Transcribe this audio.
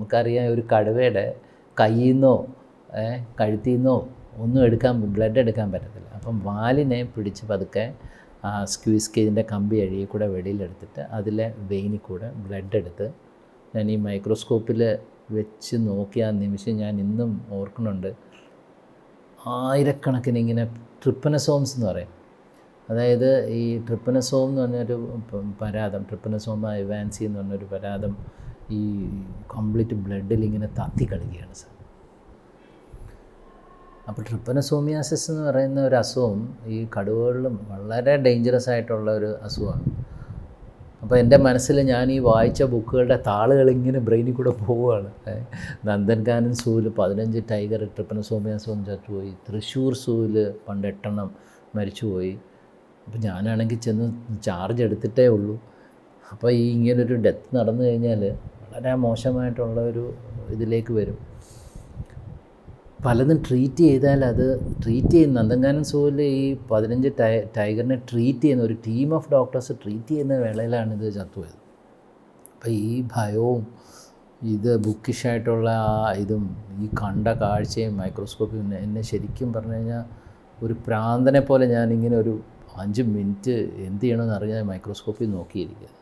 നമുക്കറിയാം ഒരു കടുവയുടെ കയ്യിൽ നിന്നോ കഴുത്തിൽ നിന്നോ ഒന്നും ബ്ലഡ് എടുക്കാൻ പറ്റത്തില്ല. അപ്പം വാലിനെ പിടിച്ച് പതുക്കെ ആ സ്ക്വീസ് കേജിൻ്റെ കമ്പി അഴിയിൽ കൂടെ വെളിയിലെടുത്തിട്ട് അതിലെ വെയിനിൽ കൂടെ ബ്ലഡ് എടുത്ത് ഞാൻ ഈ മൈക്രോസ്കോപ്പിൽ വെച്ച് നോക്കിയ ആ നിമിഷം ഞാൻ ഇന്നും ഓർക്കുന്നുണ്ട്. ആയിരക്കണക്കിന് ഇങ്ങനെ ട്രിപ്പനസോംസ് എന്ന് പറയും. അതായത് ഈ ട്രിപ്പനസോം എന്ന് പറഞ്ഞൊരു പരാതം, ട്രിപ്പനസോമ ഇവാൻസി എന്ന് പറഞ്ഞൊരു പരാതം ഈ കംപ്ലീറ്റ് ബ്ലഡിൽ ഇങ്ങനെ തത്തി കളിക്കുകയാണ് സാർ. അപ്പോൾ ട്രിപ്പനസോമിയാസിസ് എന്ന് പറയുന്ന ഒരു അസുഖം ഈ കടുവകളിലും വളരെ ഡേഞ്ചറസ് ആയിട്ടുള്ള ഒരു അസുഖമാണ്. അപ്പോൾ എൻ്റെ മനസ്സിൽ ഞാൻ ഈ വായിച്ച ബുക്കുകളുടെ താളുകൾ ഇങ്ങനെ ബ്രെയിനിൽ കൂടെ പോവുകയാണ്. നന്ദൻകാനൻ സൂവിൽ 15 ടൈഗർ ട്രിപ്പനസോമിയാസിസ് ചത്തുപോയി. തൃശ്ശൂർ സൂവിൽ പണ്ട് 8 എണ്ണം മരിച്ചുപോയി. അപ്പോൾ ഞാനാണെങ്കിൽ ചെന്ന് ചാർജ് എടുത്തിട്ടേ ഉള്ളൂ. അപ്പോൾ ഈ ഇങ്ങനൊരു ഡെത്ത് നടന്നു കഴിഞ്ഞാൽ വളരെ മോശമായിട്ടുള്ള ഒരു ഇതിലേക്ക് വരും. പലതും ട്രീറ്റ് ചെയ്താൽ നന്ദൻകാനൻ സൂവിൽ ഈ 15 ടൈഗറിനെ ട്രീറ്റ് ചെയ്യുന്ന ഒരു ടീം ഓഫ് ഡോക്ടേഴ്സ് ട്രീറ്റ് ചെയ്യുന്ന വേളയിലാണിത് ചത്തുപോയത്. അപ്പോൾ ഈ ഭയവും ഇത് ബുക്കിഷായിട്ടുള്ള ഇതും ഈ കണ്ട കാഴ്ചയും മൈക്രോസ്കോപ്പിൽ എന്നെ ശരിക്കും പറഞ്ഞു കഴിഞ്ഞാൽ ഒരു പ്രാന്തനെ പോലെ ഞാനിങ്ങനെ ഒരു 5 മിനിറ്റ് എന്ത് ചെയ്യണമെന്ന് അറിയാൻ മൈക്രോസ്കോപ്പിൽ നോക്കിയിരിക്കുക.